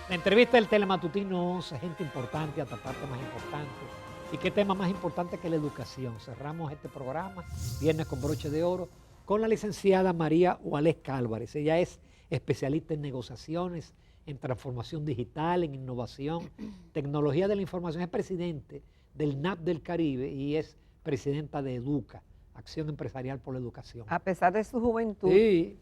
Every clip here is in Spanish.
La entrevista del Telematutino 11, gente importante, hasta parte más importante. ¿Y qué tema más importante que la educación? Cerramos este programa, viernes con broche de oro, con la licenciada María Waleska Álvarez. Ella es especialista en negociaciones, en transformación digital, en innovación, tecnología de la información. Es presidente del NAP del Caribe y es presidenta de EDUCA, Acción Empresarial por la Educación. A pesar de su juventud. Sí.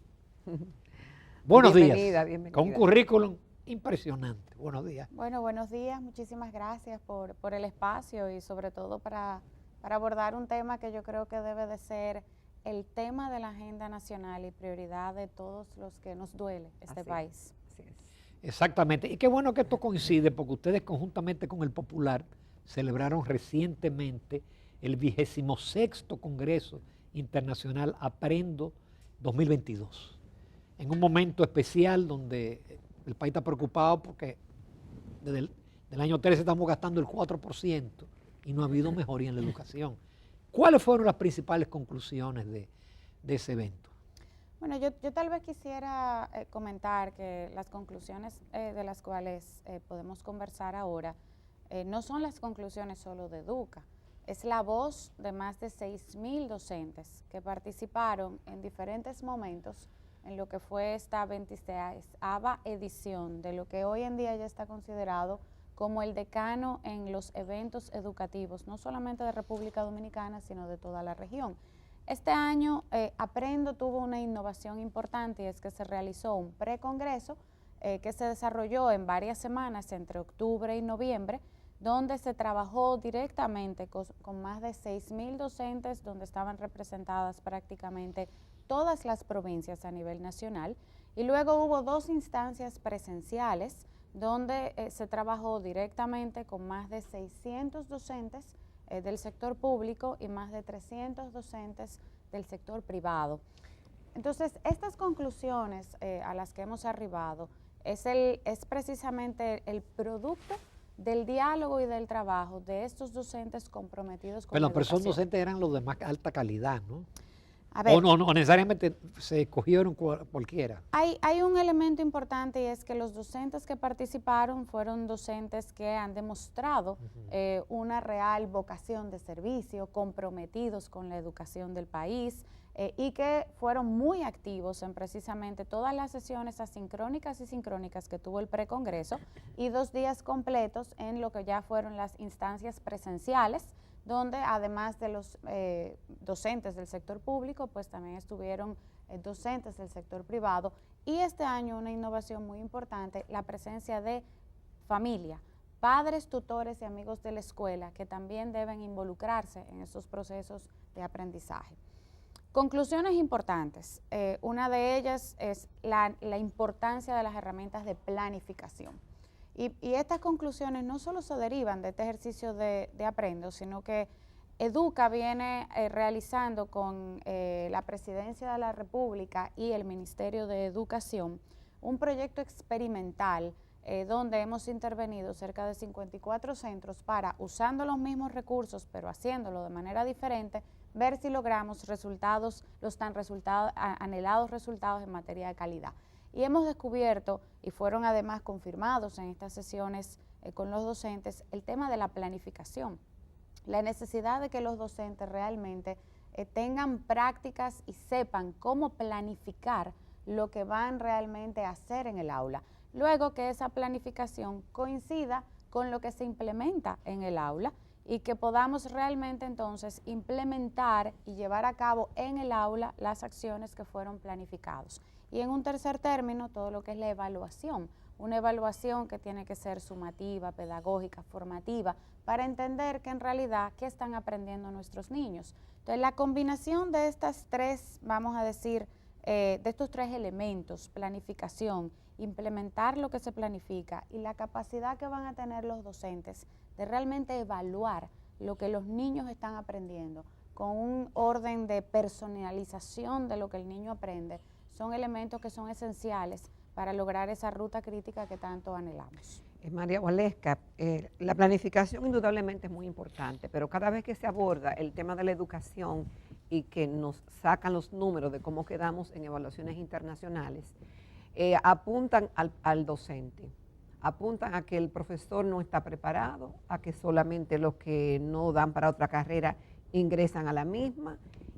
Buenos bienvenida, días. bienvenida. Con un currículum impresionante. Buenos días. Bueno, buenos días. Muchísimas gracias por el espacio y sobre todo para abordar un tema que yo creo que debe de ser el tema de la agenda nacional y prioridad de todos los que nos duele este país. Así es. Exactamente. Y qué bueno que esto coincide porque ustedes conjuntamente con el Popular celebraron recientemente el 26º Congreso Internacional Aprendo 2022. En un momento especial donde el país está preocupado porque desde el año 13 estamos gastando el 4% y no ha habido mejoría en la educación. ¿Cuáles fueron las principales conclusiones de ese evento? Bueno, yo tal vez quisiera comentar que las conclusiones de las cuales podemos conversar ahora no son las conclusiones solo de EDUCA, es la voz de más de 6.000 docentes que participaron en diferentes momentos en lo que fue esta 26ª edición de lo que hoy en día ya está considerado como el decano en los eventos educativos, no solamente de República Dominicana, sino de toda la región. Este año Aprendo tuvo una innovación importante y es que se realizó un precongreso que se desarrolló en varias semanas entre octubre y noviembre, donde se trabajó directamente con más de 6.000 docentes, donde estaban representadas prácticamente todas las provincias a nivel nacional, y luego hubo 2 instancias presenciales donde se trabajó directamente con más de 600 docentes del sector público y más de 300 docentes del sector privado. Entonces, estas conclusiones a las que hemos arribado es precisamente el producto del diálogo y del trabajo de estos docentes comprometidos con la educación. Pero esos docentes eran los de más alta calidad, ¿no? A ver, o no necesariamente se escogieron cualquiera. Hay un elemento importante y es que los docentes que participaron fueron docentes que han demostrado una real vocación de servicio, comprometidos con la educación del país y que fueron muy activos en precisamente todas las sesiones asincrónicas y sincrónicas que tuvo el precongreso y 2 días completos en lo que ya fueron las instancias presenciales, donde además de los docentes del sector público, pues también estuvieron docentes del sector privado, y este año una innovación muy importante, la presencia de familia, padres, tutores y amigos de la escuela que también deben involucrarse en estos procesos de aprendizaje. Conclusiones importantes, una de ellas es la importancia de las herramientas de planificación. Y estas conclusiones no solo se derivan de este ejercicio de Aprendo, sino que EDUCA viene realizando con la Presidencia de la República y el Ministerio de Educación un proyecto experimental donde hemos intervenido cerca de 54 centros para, usando los mismos recursos, pero haciéndolo de manera diferente, ver si logramos los tan anhelados resultados en materia de calidad. Y hemos descubierto, y fueron además confirmados en estas sesiones con los docentes, el tema de la planificación, la necesidad de que los docentes realmente tengan prácticas y sepan cómo planificar lo que van realmente a hacer en el aula. Luego que esa planificación coincida con lo que se implementa en el aula y que podamos realmente entonces implementar y llevar a cabo en el aula las acciones que fueron planificadas. Y en un tercer término, todo lo que es la evaluación, una evaluación que tiene que ser sumativa, pedagógica, formativa, para entender que en realidad qué están aprendiendo nuestros niños. Entonces, la combinación de estas tres, vamos a decir, de estos 3 elementos, planificación, implementar lo que se planifica y la capacidad que van a tener los docentes de realmente evaluar lo que los niños están aprendiendo con un orden de personalización de lo que el niño aprende, son elementos que son esenciales para lograr esa ruta crítica que tanto anhelamos. María Waleska, la planificación indudablemente es muy importante, pero cada vez que se aborda el tema de la educación y que nos sacan los números de cómo quedamos en evaluaciones internacionales, apuntan al docente, apuntan a que el profesor no está preparado, a que solamente los que no dan para otra carrera ingresan a la misma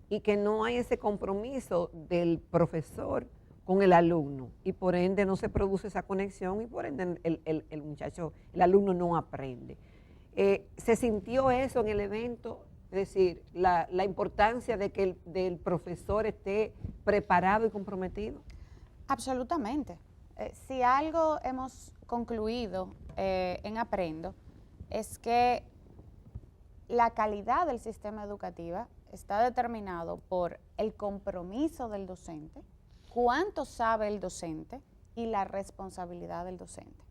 y que no hay ese compromiso del profesor con el alumno y por ende no se produce esa conexión y por ende el alumno no aprende. ¿Se sintió eso en el evento? Es decir, la importancia de que el profesor esté preparado y comprometido. Absolutamente. Si algo hemos concluido en Aprendo es que la calidad del sistema educativo está determinado por el compromiso del docente, cuánto sabe el docente y la responsabilidad del docente.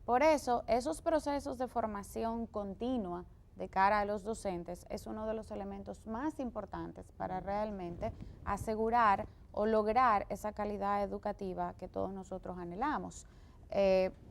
Por eso, esos procesos de formación continua de cara a los docentes es uno de los elementos más importantes para realmente asegurar o lograr esa calidad educativa que todos nosotros anhelamos.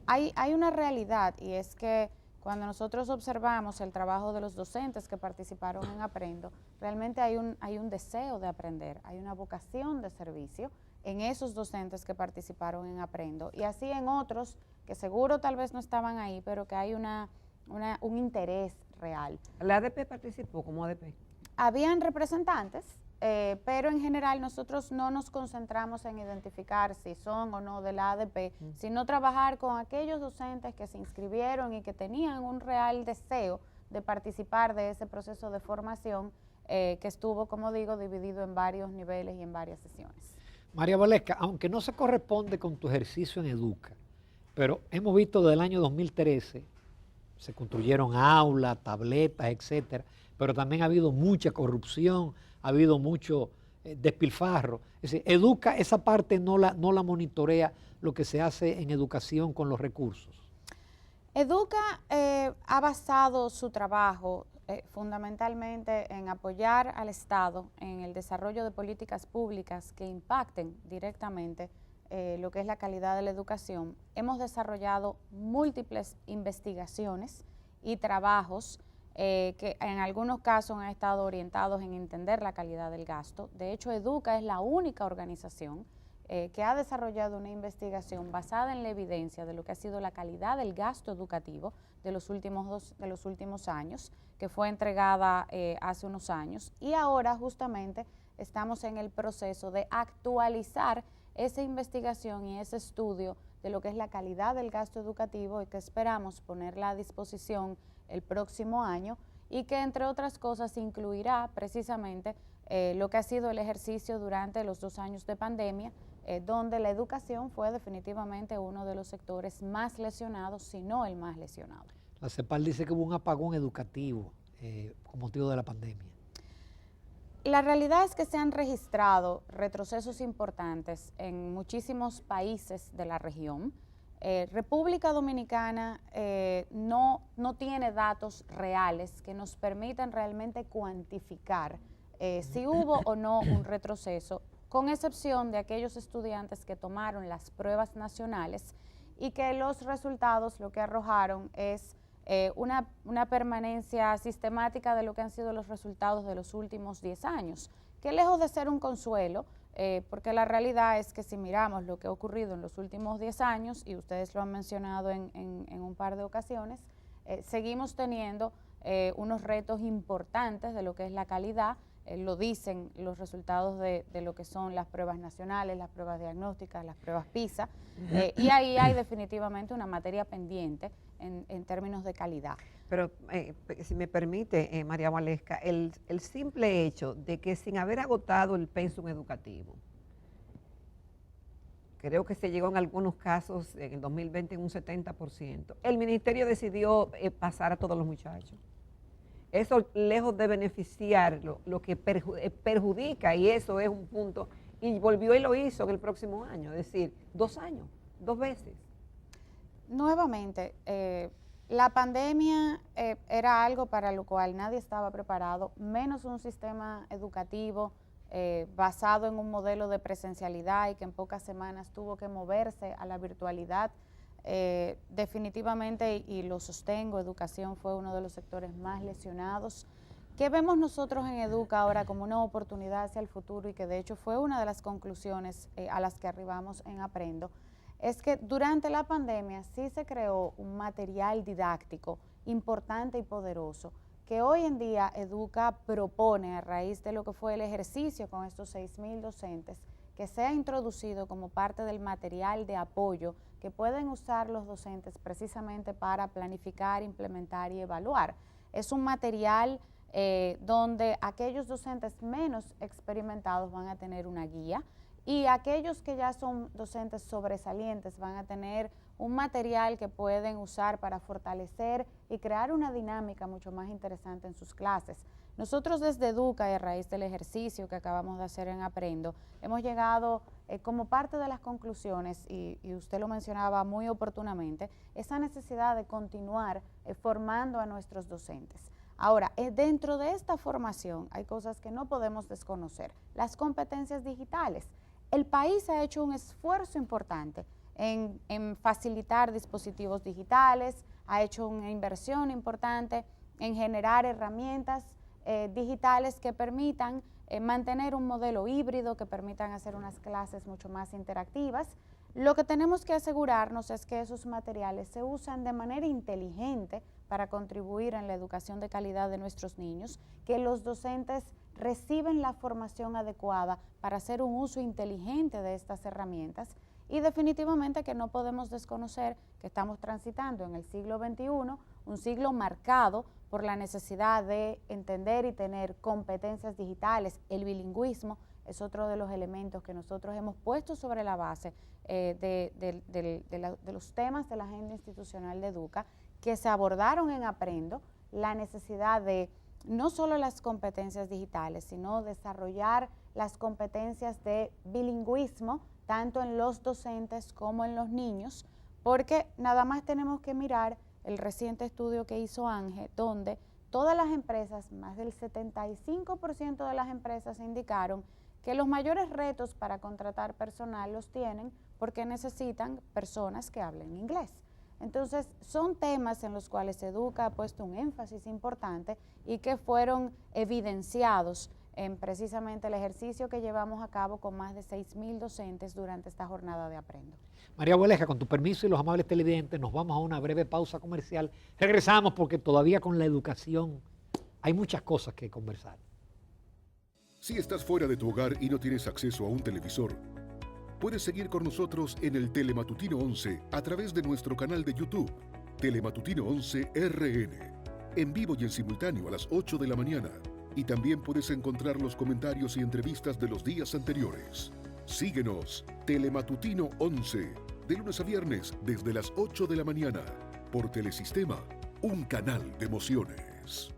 Hay una realidad y es que cuando nosotros observamos el trabajo de los docentes que participaron en Aprendo, realmente hay un deseo de aprender, hay una vocación de servicio en esos docentes que participaron en Aprendo y así en otros que seguro tal vez no estaban ahí, pero que hay un interés real. ¿La ADP participó como ADP? Habían representantes, pero en general nosotros no nos concentramos en identificar si son o no de la ADP, sino trabajar con aquellos docentes que se inscribieron y que tenían un real deseo de participar de ese proceso de formación que estuvo, como digo, dividido en varios niveles y en varias sesiones. María Valesca, aunque no se corresponde con tu ejercicio en Educa, pero hemos visto desde el año 2013, se construyeron aulas, tabletas, etcétera, pero también ha habido mucha corrupción, ha habido mucho despilfarro. Es decir, Educa, esa parte no la monitorea lo que se hace en educación con los recursos. Educa ha basado su trabajo fundamentalmente en apoyar al Estado en el desarrollo de políticas públicas que impacten directamente lo que es la calidad de la educación. Hemos desarrollado múltiples investigaciones y trabajos que en algunos casos han estado orientados en entender la calidad del gasto. De hecho, Educa es la única organización que ha desarrollado una investigación basada en la evidencia de lo que ha sido la calidad del gasto educativo de los últimos años, que fue entregada hace unos años, y ahora justamente estamos en el proceso de actualizar esa investigación y ese estudio de lo que es la calidad del gasto educativo y que esperamos ponerla a disposición el próximo año y que entre otras cosas incluirá precisamente lo que ha sido el ejercicio durante los 2 años de pandemia, donde la educación fue definitivamente uno de los sectores más lesionados, si no el más lesionado. La CEPAL dice que hubo un apagón educativo con motivo de la pandemia. La realidad es que se han registrado retrocesos importantes en muchísimos países de la región. República Dominicana no tiene datos reales que nos permitan realmente cuantificar si hubo o no un retroceso, con excepción de aquellos estudiantes que tomaron las pruebas nacionales y que los resultados lo que arrojaron es una permanencia sistemática de lo que han sido los resultados de los últimos 10 años, que lejos de ser un consuelo, porque la realidad es que si miramos lo que ha ocurrido en los últimos 10 años, y ustedes lo han mencionado en un par de ocasiones, seguimos teniendo unos retos importantes de lo que es la calidad, lo dicen los resultados de lo que son las pruebas nacionales, las pruebas diagnósticas, las pruebas PISA, y ahí hay definitivamente una materia pendiente en términos de calidad. Pero si me permite, María Valesca, el simple hecho de que sin haber agotado el pensum educativo, creo que se llegó en algunos casos en el 2020 en un 70%, el ministerio decidió pasar a todos los muchachos. Eso lejos de beneficiar, lo que perjudica, y eso es un punto, y volvió y lo hizo en el próximo año, es decir, 2 años, 2 veces. Nuevamente, la pandemia era algo para lo cual nadie estaba preparado, menos un sistema educativo basado en un modelo de presencialidad y que en pocas semanas tuvo que moverse a la virtualidad. Definitivamente, y lo sostengo, educación fue uno de los sectores más lesionados. ¿Qué vemos nosotros en Educa ahora como una oportunidad hacia el futuro y que de hecho fue una de las conclusiones a las que arribamos en Aprendo? es que durante la pandemia sí se creó un material didáctico importante y poderoso que hoy en día Educa propone a raíz de lo que fue el ejercicio con estos 6,000 docentes, que sea introducido como parte del material de apoyo que pueden usar los docentes precisamente para planificar, implementar y evaluar. Es un material donde aquellos docentes menos experimentados van a tener una guía y aquellos que ya son docentes sobresalientes van a tener un material que pueden usar para fortalecer y crear una dinámica mucho más interesante en sus clases. Nosotros desde Educa y a raíz del ejercicio que acabamos de hacer en Aprendo, hemos llegado como parte de las conclusiones, y usted lo mencionaba muy oportunamente, esa necesidad de continuar formando a nuestros docentes. Ahora, dentro de esta formación hay cosas que no podemos desconocer. Las competencias digitales. El país ha hecho un esfuerzo importante en facilitar dispositivos digitales, ha hecho una inversión importante en generar herramientas digitales que permitan mantener un modelo híbrido, que permitan hacer unas clases mucho más interactivas. Lo que tenemos que asegurarnos es que esos materiales se usan de manera inteligente para contribuir en la educación de calidad de nuestros niños, que los docentes reciben la formación adecuada para hacer un uso inteligente de estas herramientas y definitivamente que no podemos desconocer que estamos transitando en el siglo XXI, un siglo marcado por la necesidad de entender y tener competencias digitales. El bilingüismo es otro de los elementos que nosotros hemos puesto sobre la base de los temas de la agenda institucional de Educa, que se abordaron en Aprendo, la necesidad de no solo las competencias digitales, sino desarrollar las competencias de bilingüismo, tanto en los docentes como en los niños, porque nada más tenemos que mirar el reciente estudio que hizo ANGE, donde todas las empresas, más del 75% de las empresas indicaron que los mayores retos para contratar personal los tienen porque necesitan personas que hablen inglés. Entonces, son temas en los cuales Educa ha puesto un énfasis importante y que fueron evidenciados en precisamente el ejercicio que llevamos a cabo con más de 6,000 docentes durante esta jornada de Aprendo. María Hueleja, con tu permiso y los amables televidentes, nos vamos a una breve pausa comercial. Regresamos porque todavía con la educación hay muchas cosas que conversar. Si estás fuera de tu hogar y no tienes acceso a un televisor, puedes seguir con nosotros en el Telematutino 11 a través de nuestro canal de YouTube, Telematutino 11 RN, en vivo y en simultáneo a las 8 de la mañana. Y también puedes encontrar los comentarios y entrevistas de los días anteriores. Síguenos, Telematutino 11, de lunes a viernes desde las 8 de la mañana, por Telesistema, un canal de emociones.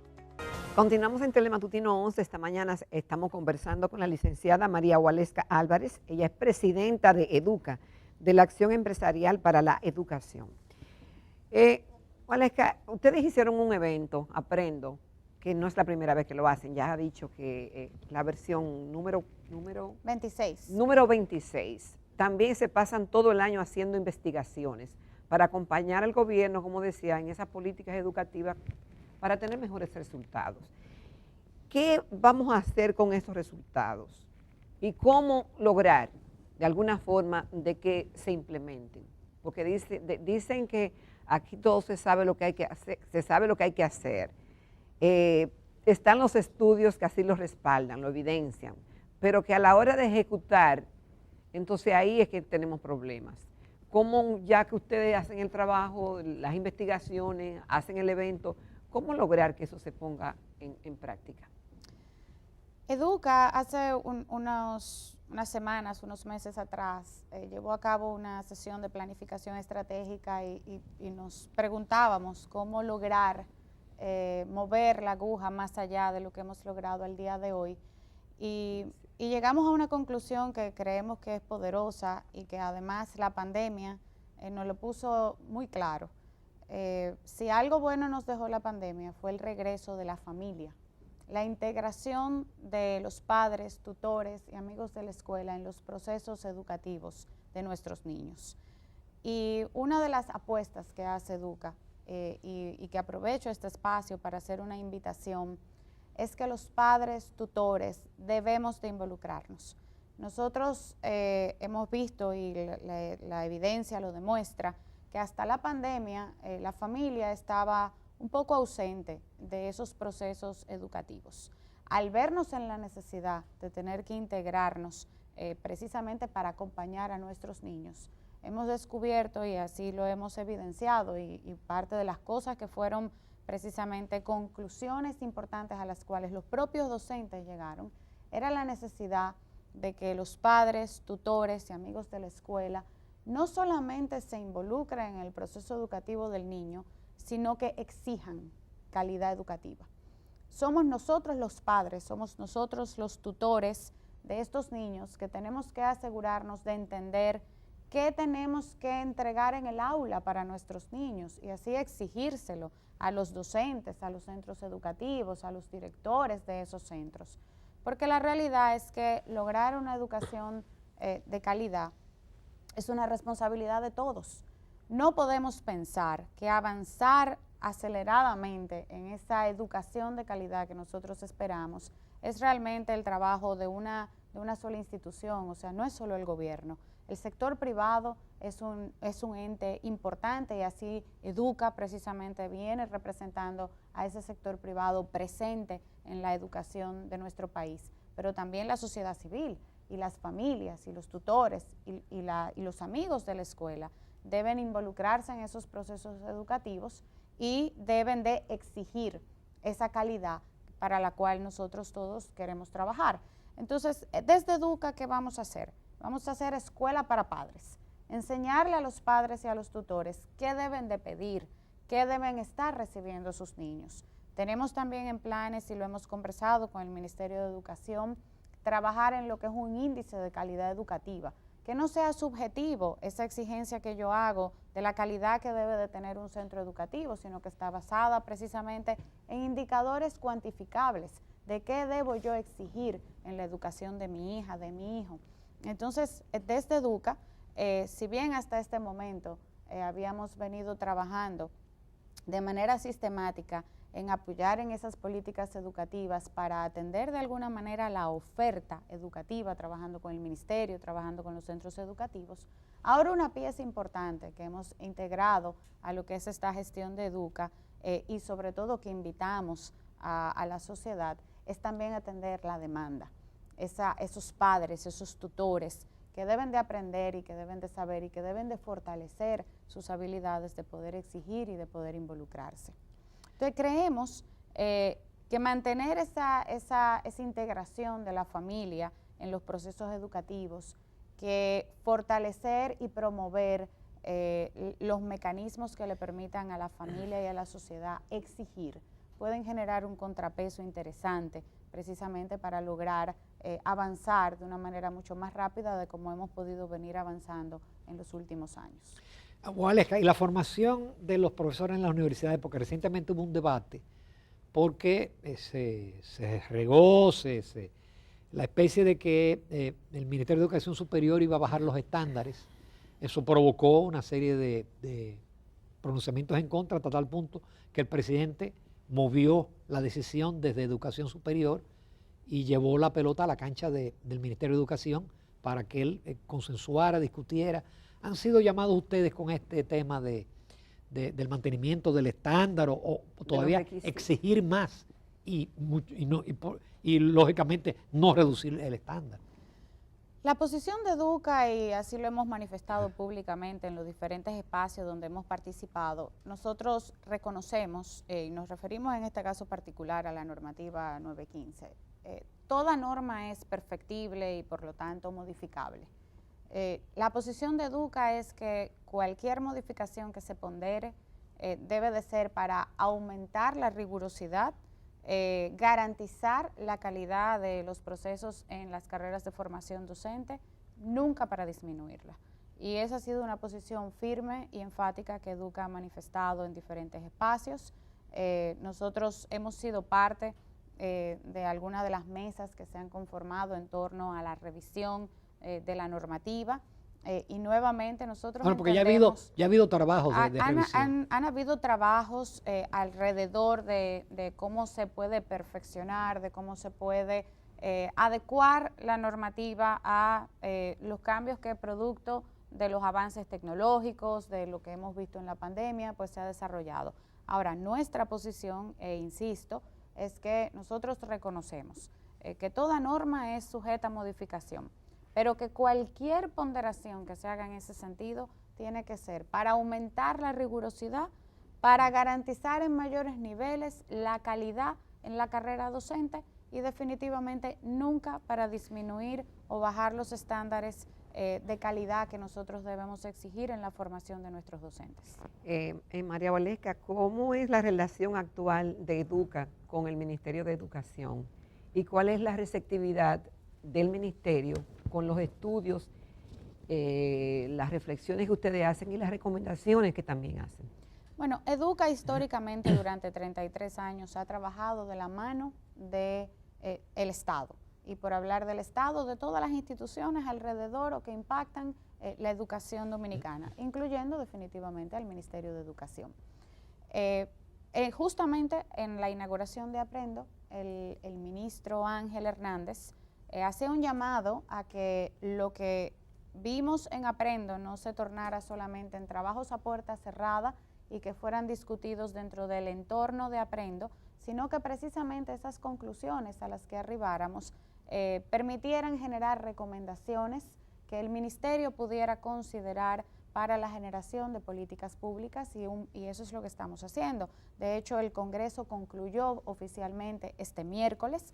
Continuamos en Telematutino 11. Esta mañana estamos conversando con la licenciada María Hualesca Álvarez. Ella es presidenta de Educa, de la Acción Empresarial para la Educación. Hualesca, ustedes hicieron un evento, Aprendo, que no es la primera vez que lo hacen. Ya ha dicho que la versión número 26. Número 26. También se pasan todo el año haciendo investigaciones para acompañar al gobierno, como decía, en esas políticas educativas para tener mejores resultados. ¿Qué vamos a hacer con esos resultados? ¿Y cómo lograr, de alguna forma, de que se implementen? Porque dicen que aquí todo se sabe lo que hay que hacer, están los estudios que así lo respaldan, lo evidencian, pero que a la hora de ejecutar, entonces ahí es que tenemos problemas. ¿Cómo, ya que ustedes hacen el trabajo, las investigaciones, hacen el evento, cómo lograr que eso se ponga en práctica? Educa hace unas semanas, unos meses atrás, llevó a cabo una sesión de planificación estratégica y nos preguntábamos cómo lograr mover la aguja más allá de lo que hemos logrado al día de hoy. Y llegamos a una conclusión que creemos que es poderosa y que además la pandemia nos lo puso muy claro. Si algo bueno nos dejó la pandemia fue el regreso de la familia, la integración de los padres, tutores y amigos de la escuela en los procesos educativos de nuestros niños. Y una de las apuestas que hace Educa, y que aprovecho este espacio para hacer una invitación, es que los padres, tutores, debemos de involucrarnos. Nosotros hemos visto, y la evidencia lo demuestra, que hasta la pandemia la familia estaba un poco ausente de esos procesos educativos. Al vernos en la necesidad de tener que integrarnos precisamente para acompañar a nuestros niños, hemos descubierto, y así lo hemos evidenciado, y parte de las cosas que fueron precisamente conclusiones importantes a las cuales los propios docentes llegaron, era la necesidad de que los padres, tutores y amigos de la escuela no solamente se involucren en el proceso educativo del niño, sino que exijan calidad educativa. Somos nosotros los padres, somos nosotros los tutores de estos niños que tenemos que asegurarnos de entender qué tenemos que entregar en el aula para nuestros niños y así exigírselo a los docentes, a los centros educativos, a los directores de esos centros. Porque la realidad es que lograr una educación de calidad es una responsabilidad de todos. No podemos pensar que avanzar aceleradamente en esa educación de calidad que nosotros esperamos es realmente el trabajo de una sola institución, o sea, no es solo el gobierno. El sector privado es un ente importante y así Educa precisamente viene representando a ese sector privado presente en la educación de nuestro país, pero también la sociedad civil y las familias y los tutores y los amigos de la escuela deben involucrarse en esos procesos educativos y deben de exigir esa calidad para la cual nosotros todos queremos trabajar. Entonces, desde Educa, ¿qué vamos a hacer? Vamos a hacer escuela para padres, enseñarle a los padres y a los tutores qué deben de pedir, qué deben estar recibiendo sus niños. Tenemos también en planes, y lo hemos conversado con el Ministerio de Educación, trabajar en lo que es un índice de calidad educativa, que no sea subjetivo esa exigencia que yo hago de la calidad que debe de tener un centro educativo, sino que está basada precisamente en indicadores cuantificables de qué debo yo exigir en la educación de mi hija, de mi hijo. Entonces, desde Educa, si bien hasta este momento habíamos venido trabajando de manera sistemática en apoyar en esas políticas educativas para atender de alguna manera la oferta educativa, trabajando con el ministerio, trabajando con los centros educativos, ahora una pieza importante que hemos integrado a lo que es esta gestión de Educa y sobre todo que invitamos a la sociedad es también atender la demanda. Esos padres, esos tutores que deben de aprender y que deben de saber y que deben de fortalecer sus habilidades de poder exigir y de poder involucrarse. Entonces creemos que mantener esa integración de la familia en los procesos educativos, que fortalecer y promover los mecanismos que le permitan a la familia y a la sociedad exigir, pueden generar un contrapeso interesante precisamente para lograr avanzar de una manera mucho más rápida de como hemos podido venir avanzando en los últimos años. Waleska, y la formación de los profesores en las universidades, porque recientemente hubo un debate, porque se regó la especie de que el Ministerio de Educación Superior iba a bajar los estándares. Eso provocó una serie de pronunciamientos en contra, hasta tal punto que el presidente movió la decisión desde Educación Superior y llevó la pelota a la cancha del Ministerio de Educación para que él consensuara, discutiera. ¿Han sido llamados ustedes con este tema del mantenimiento del estándar o todavía exigir más y lógicamente no reducir el estándar? La posición de Educa, y así lo hemos manifestado públicamente en los diferentes espacios donde hemos participado, nosotros reconocemos, y nos referimos en este caso particular a la normativa 915, toda norma es perfectible y por lo tanto modificable. La posición de Educa es que cualquier modificación que se pondere debe de ser para aumentar la rigurosidad, garantizar la calidad de los procesos en las carreras de formación docente, nunca para disminuirla. Y esa ha sido una posición firme y enfática que Educa ha manifestado en diferentes espacios. Nosotros hemos sido parte de algunas de las mesas que se han conformado en torno a la revisión de la normativa. Y nuevamente nosotros bueno, porque ya ha habido trabajos de revisión. Han habido trabajos alrededor de cómo se puede perfeccionar, de cómo se puede adecuar la normativa a los cambios que producto de los avances tecnológicos, de lo que hemos visto en la pandemia, pues se ha desarrollado. Ahora, nuestra posición, insisto, es que nosotros reconocemos que toda norma es sujeta a modificación, pero que cualquier ponderación que se haga en ese sentido tiene que ser para aumentar la rigurosidad, para garantizar en mayores niveles la calidad en la carrera docente y definitivamente nunca para disminuir o bajar los estándares de calidad que nosotros debemos exigir en la formación de nuestros docentes. María Valesca, ¿cómo es la relación actual de Educa con el Ministerio de Educación? ¿Y cuál es la receptividad del Ministerio con los estudios, las reflexiones que ustedes hacen y las recomendaciones que también hacen? Bueno, Educa históricamente durante 33 años ha trabajado de la mano del Estado. Y por hablar del Estado, de todas las instituciones alrededor o que impactan la educación dominicana, incluyendo definitivamente al Ministerio de Educación. Justamente en la inauguración de Aprendo, el ministro Ángel Hernández hace un llamado a que lo que vimos en Aprendo no se tornara solamente en trabajos a puerta cerrada y que fueran discutidos dentro del entorno de Aprendo, sino que precisamente esas conclusiones a las que arribáramos permitieran generar recomendaciones que el Ministerio pudiera considerar para la generación de políticas públicas y eso es lo que estamos haciendo. De hecho, el Congreso concluyó oficialmente este miércoles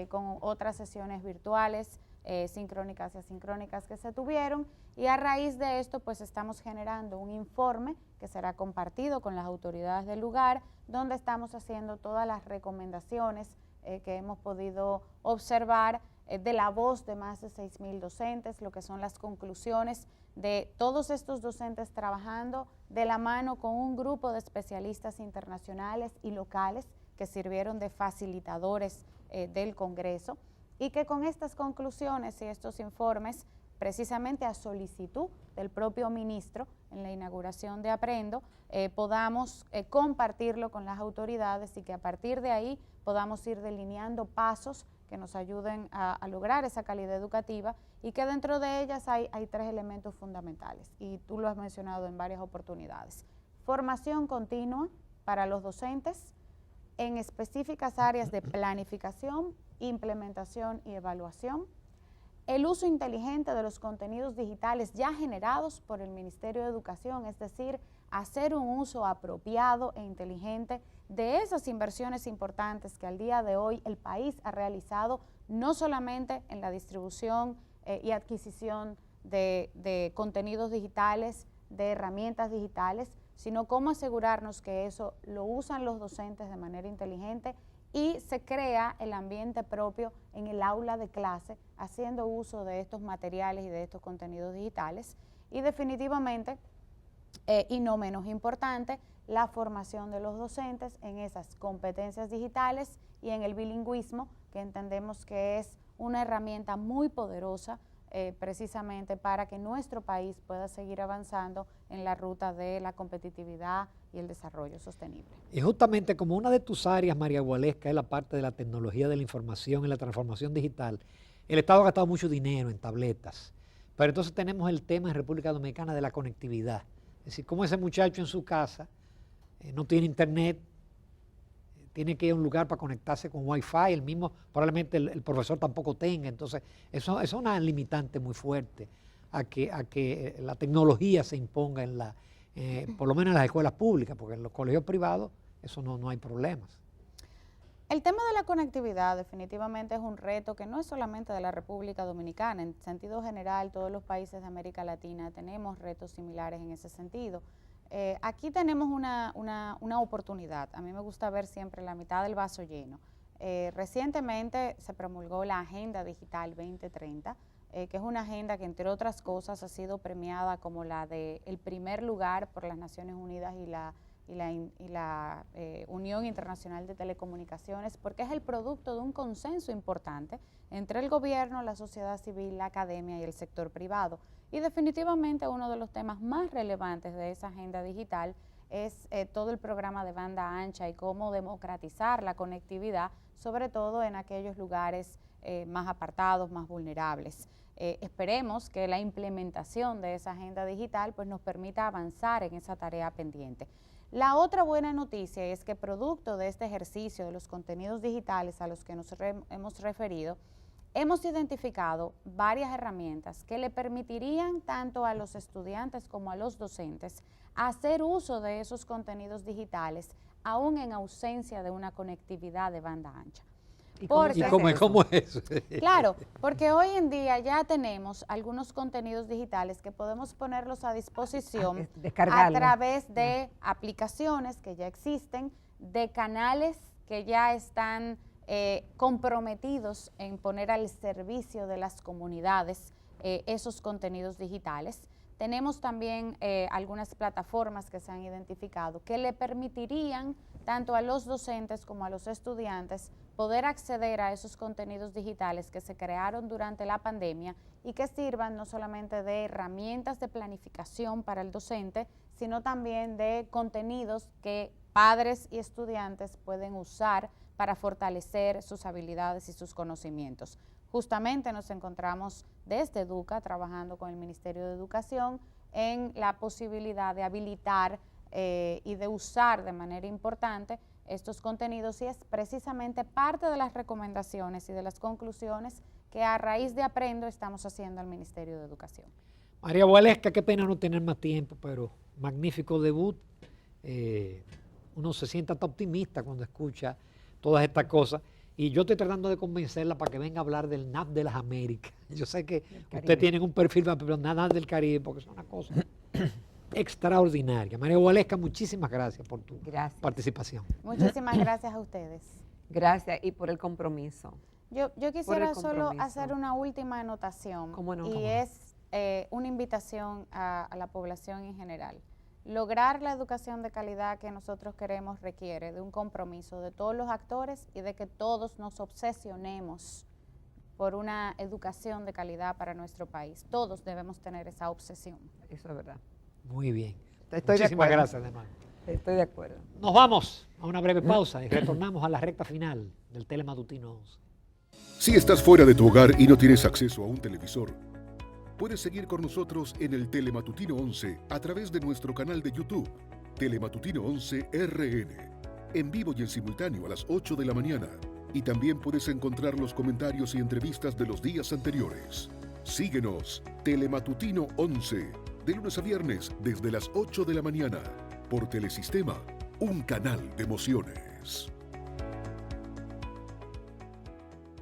con otras sesiones virtuales, sincrónicas y asincrónicas que se tuvieron, y a raíz de esto pues estamos generando un informe que será compartido con las autoridades del lugar, donde estamos haciendo todas las recomendaciones que hemos podido observar de la voz de más de 6,000 docentes, lo que son las conclusiones de todos estos docentes trabajando de la mano con un grupo de especialistas internacionales y locales que sirvieron de facilitadores del Congreso, y que con estas conclusiones y estos informes, precisamente a solicitud del propio ministro en la inauguración de Aprendo, podamos compartirlo con las autoridades y que a partir de ahí podamos ir delineando pasos que nos ayuden a lograr esa calidad educativa, y que dentro de ellas hay 3 elementos fundamentales y tú lo has mencionado en varias oportunidades. Formación continua para los docentes en específicas áreas de planificación, implementación y evaluación. El uso inteligente de los contenidos digitales ya generados por el Ministerio de Educación, es decir, hacer un uso apropiado e inteligente de esas inversiones importantes que al día de hoy el país ha realizado, no solamente en la distribución y adquisición de contenidos digitales, de herramientas digitales, sino cómo asegurarnos que eso lo usan los docentes de manera inteligente y se crea el ambiente propio en el aula de clase, haciendo uso de estos materiales y de estos contenidos digitales. Y definitivamente, y no menos importante, la formación de los docentes en esas competencias digitales y en el bilingüismo, que entendemos que es una herramienta muy poderosa precisamente para que nuestro país pueda seguir avanzando en la ruta de la competitividad y el desarrollo sostenible. Y justamente como una de tus áreas, María Gualesca, es la parte de la tecnología de la información y la transformación digital, el Estado ha gastado mucho dinero en tabletas, pero entonces tenemos el tema en República Dominicana de la conectividad. Es decir, cómo ese muchacho en su casa no tiene internet, tiene que ir a un lugar para conectarse con Wi-Fi, el mismo, probablemente el profesor tampoco tenga. Entonces, eso es una limitante muy fuerte a que la tecnología se imponga por lo menos en las escuelas públicas, porque en los colegios privados eso no hay problemas. El tema de la conectividad definitivamente es un reto que no es solamente de la República Dominicana. En sentido general, todos los países de América Latina tenemos retos similares en ese sentido. Aquí tenemos una oportunidad. A mí me gusta ver siempre la mitad del vaso lleno. Recientemente se promulgó la Agenda Digital 2030, que es una agenda que, entre otras cosas, ha sido premiada como la del primer lugar por las Naciones Unidas y la Unión Internacional de Telecomunicaciones, porque es el producto de un consenso importante entre el gobierno, la sociedad civil, la academia y el sector privado. Y definitivamente uno de los temas más relevantes de esa agenda digital es todo el programa de banda ancha y cómo democratizar la conectividad, sobre todo en aquellos lugares más apartados, más vulnerables. Esperemos que la implementación de esa agenda digital pues, nos permita avanzar en esa tarea pendiente. La otra buena noticia es que producto de este ejercicio de los contenidos digitales a los que nos hemos referido, hemos identificado varias herramientas que le permitirían tanto a los estudiantes como a los docentes hacer uso de esos contenidos digitales, aún en ausencia de una conectividad de banda ancha. ¿Y cómo es eso? Claro, porque hoy en día ya tenemos algunos contenidos digitales que podemos ponerlos a disposición a través de aplicaciones que ya existen, de canales que ya están comprometidos en poner al servicio de las comunidades esos contenidos digitales. Tenemos también algunas plataformas que se han identificado que le permitirían tanto a los docentes como a los estudiantes poder acceder a esos contenidos digitales que se crearon durante la pandemia y que sirvan no solamente de herramientas de planificación para el docente, sino también de contenidos que padres y estudiantes pueden usar para fortalecer sus habilidades y sus conocimientos. Justamente nos encontramos desde Educa trabajando con el Ministerio de Educación en la posibilidad de habilitar y de usar de manera importante estos contenidos, y es precisamente parte de las recomendaciones y de las conclusiones que a raíz de Aprendo estamos haciendo al Ministerio de Educación. María Gualesca, qué pena no tener más tiempo, pero magnífico debut. Uno se siente hasta optimista cuando escucha todas estas cosas. Y yo estoy tratando de convencerla para que venga a hablar del NAP de las Américas. Yo sé que ustedes tienen un perfil, pero nada del Caribe, porque es una cosa extraordinaria. María Gualesca, muchísimas gracias por tu participación. Muchísimas gracias a ustedes. Gracias, y por el compromiso. Yo quisiera solo hacer una última anotación. ¿Cómo no? Y es una invitación a la población en general. Lograr la educación de calidad que nosotros queremos requiere de un compromiso de todos los actores y de que todos nos obsesionemos por una educación de calidad para nuestro país. Todos debemos tener esa obsesión. Eso es verdad. Muy bien. Muchísimas gracias, de nuevo. Estoy de acuerdo. Nos vamos a una breve pausa y retornamos a la recta final del Telematutino 11. Si estás fuera de tu hogar y no tienes acceso a un televisor, puedes seguir con nosotros en el Telematutino 11 a través de nuestro canal de YouTube, Telematutino 11 RN, en vivo y en simultáneo a las 8 de la mañana. Y también puedes encontrar los comentarios y entrevistas de los días anteriores. Síguenos, Telematutino 11, de lunes a viernes desde las 8 de la mañana, por Telesistema, un canal de emociones.